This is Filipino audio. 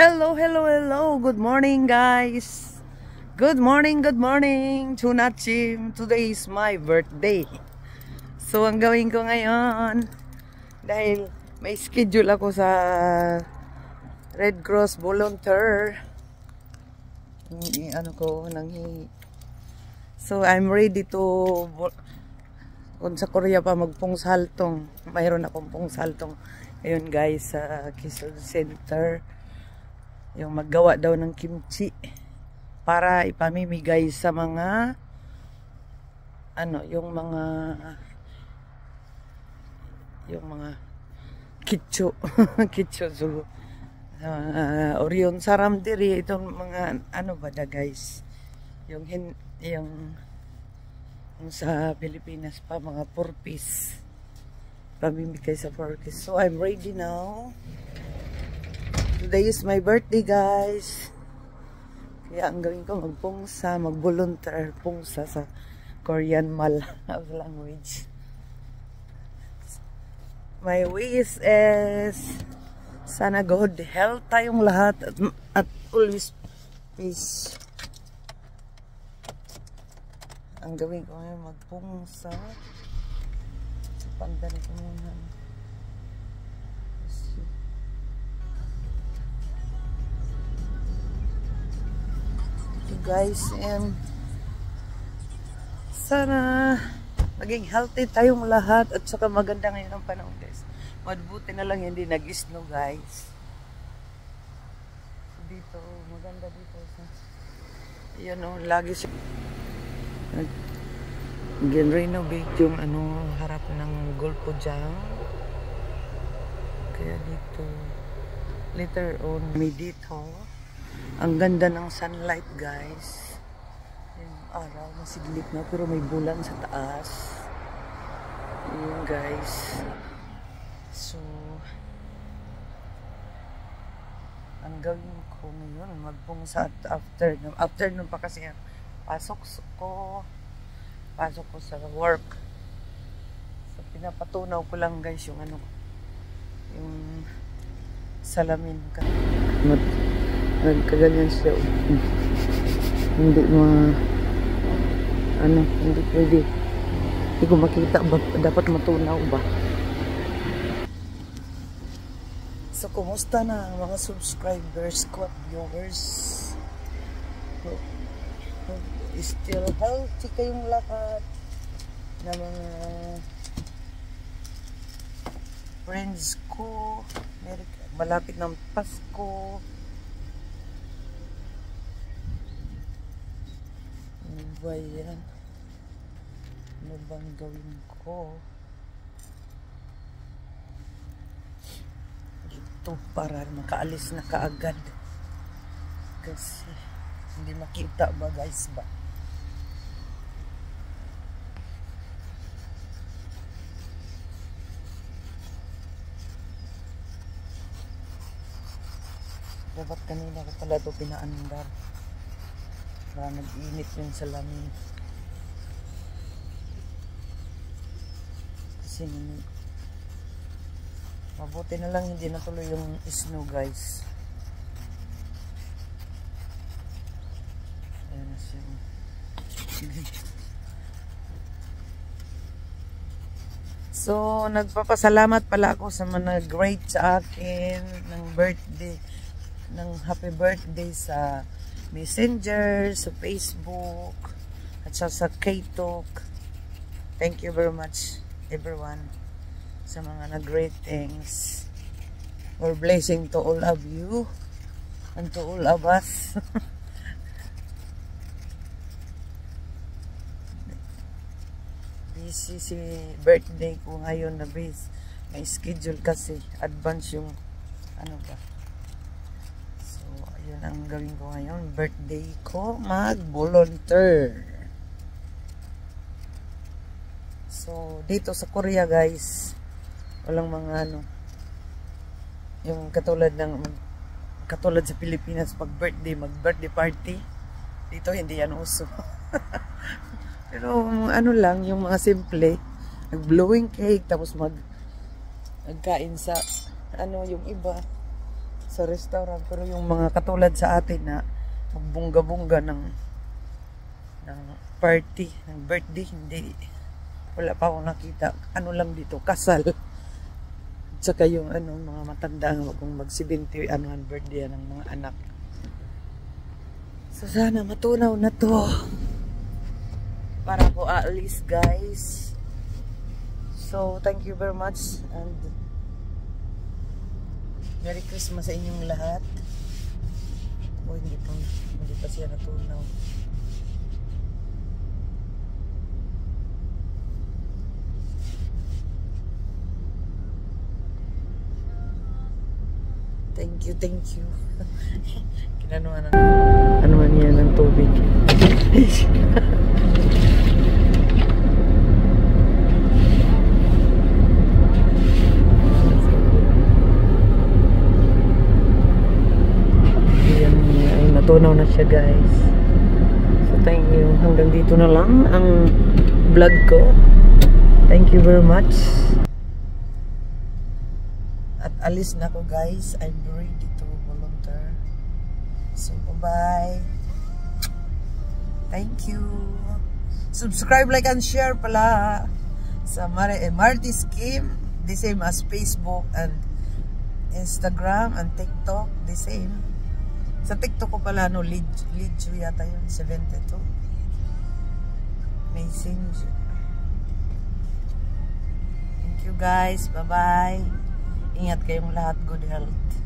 Hello, hello, hello. Good morning, guys. Good morning, good morning. Chunachim. Today is my birthday. So, ang gawin ko ngayon, dahil may schedule ako sa Red Cross volunteer. So, I'm ready to, kung sa Korea pa magpungsaltong. Mayroon akong pungsaltong. Ayun, guys, sa Quezon Center. Yung maggawa daw ng kimchi para ipamimigay sa mga yung mga kitcho kitcho so, Orion Saram diri itong mga guys yung sa Pilipinas pa mga 4-piece pamimigay sa 4-piece. So I'm ready now. Today is my birthday, guys. Kaya ang gawin ko magpungsa, mag-volunteer pungsa sa Korean Mal of language. My wish is sana good health tayong lahat at always peace. Ang gawin ko ngayon magpungsa. Pandan ko muna. Guys, and sana maging healthy tayong lahat at saka maganda ngayon ang panahon, guys. Mabuti na lang hindi nag-snow, guys. Dito, maganda dito sa lagi siya renovate yung harap ng Gulpo dyan. Kaya dito later on may dito ang ganda ng sunlight, guys. Yung araw, masiglit na pero may bulan sa taas. Yun, guys. So, ang gawin ko ngayon, magpungsa at afternoon pa kasi pasok ko sa work. So, pinapatunaw ko lang, guys, yung yung salamin ka. Nagkaganyan siya. Hindi hindi pwede. Hindi ko makita ba, dapat matunaw ba? So, kumusta na mga subscribers ko at viewers? Still healthy kayong lahat na mga friends ko. Malapit ng Pasko. Ba yan? Ano bang gawin ko? Ito para makaalis na kaagad. Kasi hindi makita ba, guys ba? Dapat kanina ko pala ito pinaandar. Para nag-init yung salamin. Kasi mabuti na lang hindi natuloy yung snow, guys. Ayan na siya. So, nagpapasalamat pala ako sa mga nag-rate sa akin ng birthday, ng happy birthday sa Messenger, sa Facebook, at sa K-Talk. Thank you very much, everyone, sa mga nag-ratings. More blessing to all of you and to all of us. Busy si birthday ko ngayon na base. May schedule kasi. Advance yung yun ang gawin ko ngayon. Birthday ko, mag-volunteer. So, dito sa Korea, guys, walang mga yung katulad sa Pilipinas, pag birthday, mag-birthday party. Dito, hindi yan uso. Pero, lang, yung mga simple, nag-blowing cake, tapos magkain sa, yung iba, sa restaurant. Pero yung mga katulad sa atin na magbungga-bungga ng party, ng birthday, hindi. Wala pa akong nakita. Ano lang dito, kasal. Tsaka yung mga matanda kung mag-70 anuhan birthday ng mga anak. So sana matunaw na to. Para po aalis guys. So thank you very much and Merry Christmas sa inyong lahat. Oh, hindi pa siya natunaw. Thank you. Kinanuhan na. Ano man yan ng tubig. Ayan, ay natunaw na siya guys. So thank you. Hanggang dito na lang ang vlog ko. Thank you very much. At alis na ako guys. I'm ready to volunteer. So bye-bye. Thank you. Subscribe, like, and share pala sa Marty Scheme. The same as Facebook and Instagram and TikTok. The same. Sa TikTok ko pala lead yata yun. 72. Messenger. Thank you guys. Bye-bye. Ingat kayong lahat. Good health.